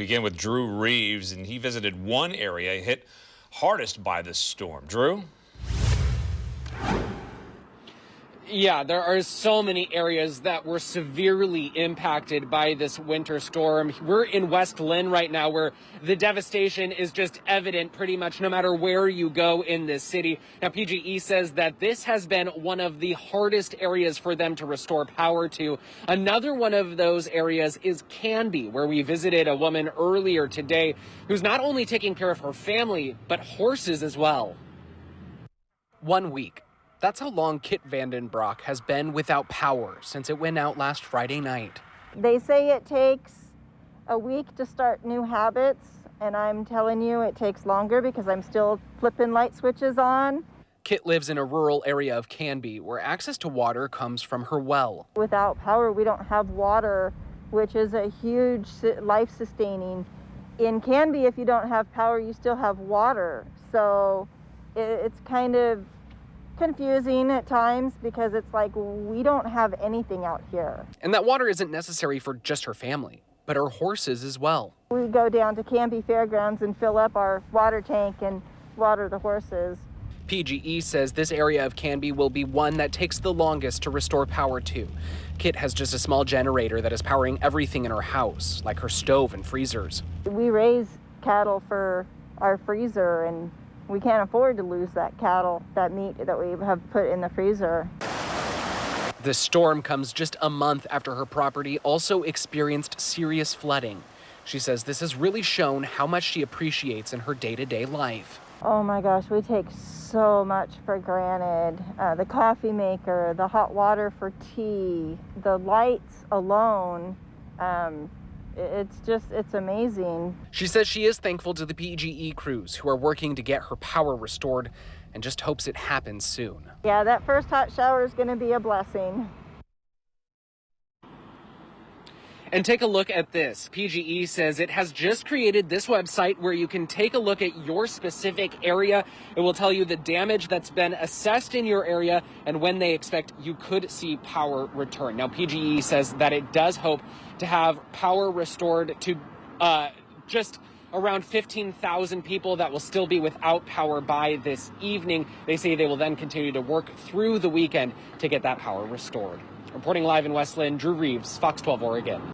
Begin with Drew Reeves, and he visited one area hit hardest by the storm. Drew? Yeah, there are so many areas that were severely impacted by this winter storm. We're in West Linn right now, where the devastation is just evident pretty much no matter where you go in this city. Now, PGE says that this has been one of the hardest areas for them to restore power to. Another one of those areas is Canby, where we visited a woman earlier today who's not only taking care of her family, but horses as well. 1 week. That's how long Kit Vandenbroek has been without power since it went out last Friday night. They say it takes a week to start new habits, and I'm telling you it takes longer because I'm still flipping light switches on. Kit lives in a rural area of Canby where access to water comes from her well. Without power, we don't have water, which is a huge life-sustaining. In Canby, if you don't have power, you still have water. So it's kind of confusing at times because it's like we don't have anything out here. And that water isn't necessary for just her family, but her horses as well. We go down to Canby Fairgrounds and fill up our water tank and water the horses. PGE says this area of Canby will be one that takes the longest to restore power to. Kit has just a small generator that is powering everything in her house, like her stove and freezers. We raise cattle for our freezer, and we can't afford to lose that cattle, that meat that we have put in the freezer. The storm comes just a month after her property also experienced serious flooding. She says this has really shown how much she appreciates in her day-to-day life. Oh my gosh, we take so much for granted. The coffee maker, the hot water for tea, the lights alone. It's amazing. She says she is thankful to the PGE crews who are working to get her power restored and just hopes it happens soon. Yeah, that first hot shower is going to be a blessing. And take a look at this. PGE says it has just created this website where you can take a look at your specific area. It will tell you the damage that's been assessed in your area and when they expect you could see power return. Now, PGE says that it does hope to have power restored to just around 15,000 people that will still be without power by this evening. They say they will then continue to work through the weekend to get that power restored. Reporting live in West Linn, Drew Reeves, Fox 12 Oregon.